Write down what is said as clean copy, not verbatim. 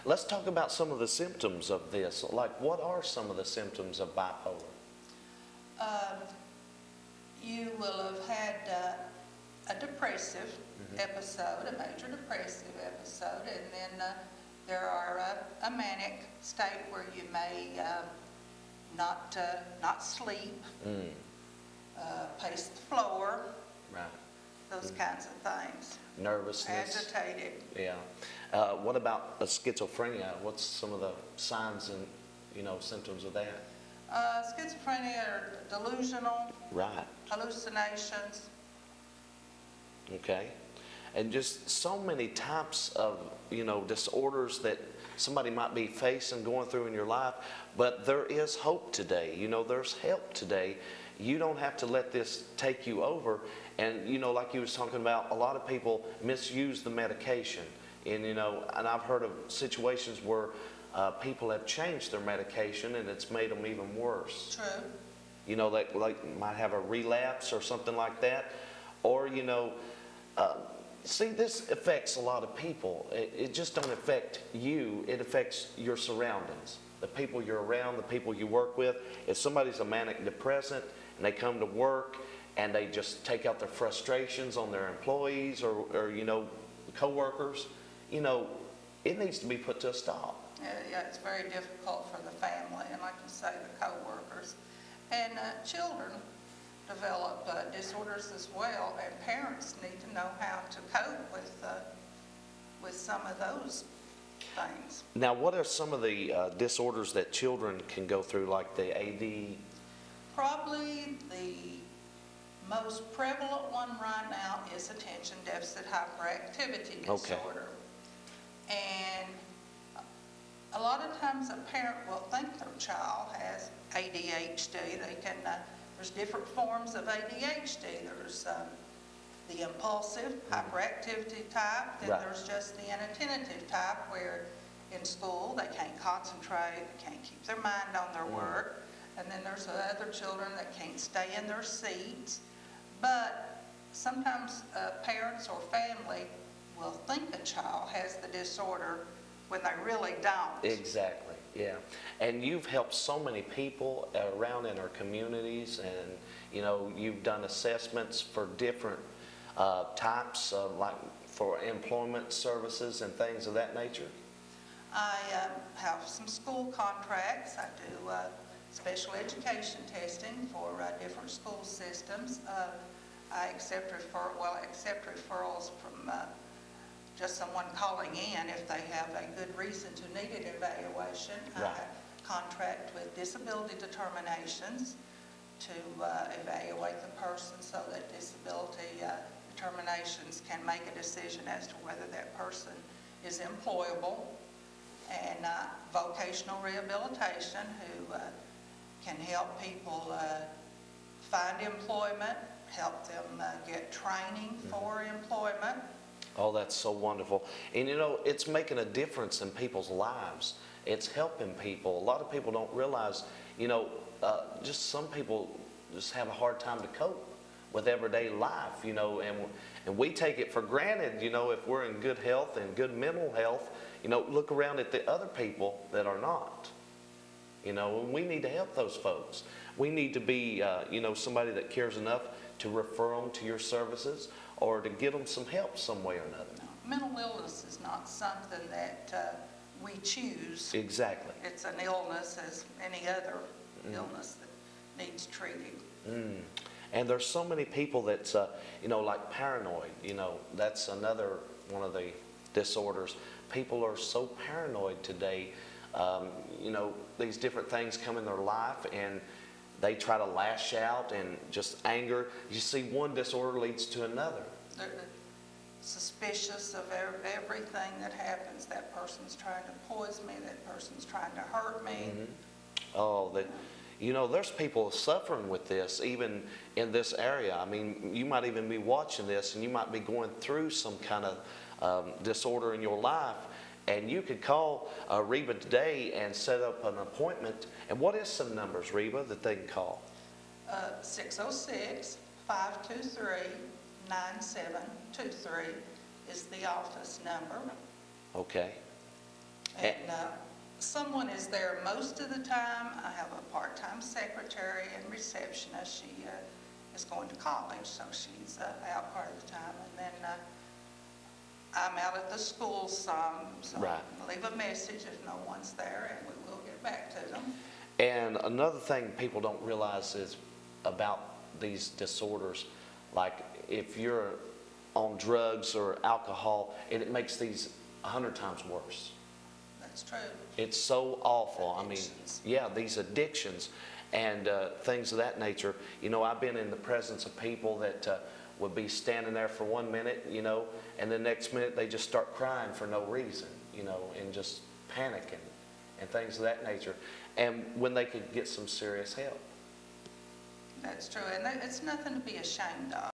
Let's talk about some of the symptoms of this. Like, what are some of the symptoms of bipolar? Um, you will have had a depressive episode, a major depressive episode, and then there are a manic state where you may not sleep, pace the floor, Right. those kinds of things. Nervousness. Agitated. Yeah. What about schizophrenia? What's some of the signs and, symptoms of that? Schizophrenia or delusional, Right. hallucinations. Okay. And just so many types of, disorders that somebody might be facing, going through in your life, but there is hope today. There's help today. You don't have to let this take you over. And, like you was talking about, a lot of people misuse the medication. And, and I've heard of situations where people have changed their medication and it's made them even worse. True. Like might have a relapse or something like that. Or, see, this affects a lot of people. It just don't affect you. It affects your surroundings, the people you're around, the people you work with. If somebody's a manic depressant and they come to work and they just take out their frustrations on their employees or co-workers, it needs to be put to a stop. Yeah, it's very difficult for the family and, like you say, the co-workers. And children develop disorders as well, and parents need to know how to cope with some of those things. Now, what are some of the disorders that children can go through, like the AD? Probably the most prevalent one right now is attention deficit hyperactivity disorder. And a lot of times a parent will think their child has ADHD. There's different forms of ADHD. There's the impulsive hyperactivity type, then there's just the inattentive type where in school they can't concentrate, they can't keep their mind on their work, and then there's other children that can't stay in their seats. But sometimes parents or family will think a child has the disorder when they really don't. Exactly, yeah. And you've helped so many people around in our communities, and you've done assessments for different types of, like, for employment services and things of that nature. I have some school contracts. I do special education testing for different school systems. I accept referrals from just someone calling in if they have a good reason to need an evaluation. Right. I contract with disability determinations to evaluate the person so that disability determinations can make a decision as to whether that person is employable. And vocational rehabilitation, who can help people find employment, help them get training for employment. Oh, that's so wonderful. And it's making a difference in people's lives. It's helping people. A lot of people don't realize, just some people just have a hard time to cope with everyday life, and we take it for granted, if we're in good health and good mental health, look around at the other people that are not, and we need to help those folks. We need to be, somebody that cares enough to refer them to your services or to give them some help some way or another. Mental illness is not something that we choose. Exactly. It's an illness as any other illness that needs treating. And there's so many people that's, like paranoid, that's another one of the disorders. People are so paranoid today, these different things come in their life and they try to lash out and just anger. You see, one disorder leads to another. They're suspicious of everything that happens. That person's trying to poison me, that person's trying to hurt me. Oh, there's people suffering with this, even in this area. I mean, you might even be watching this and you might be going through some kind of disorder in your life, and you could call Reba today and set up an appointment. And what is some numbers, Reba, that they can call? 606-523-9723 is the office number. Okay. And someone is there most of the time. I have a part-time secretary and receptionist. She is going to college, so she's out part of the time. And then I'm out at the school some, so Right. I can leave a message if no one's there, and we will get back to them. And another thing people don't realize is about these disorders, like if you're on drugs or alcohol, it makes these 100 times worse. That's true. It's so awful. Addictions. I mean, yeah, these addictions and things of that nature. You know, I've been in the presence of people that would be standing there for 1 minute, you know, and the next minute they just start crying for no reason, you know, and just panicking and things of that nature. And when they could get some serious help. That's true, and it's nothing to be ashamed of.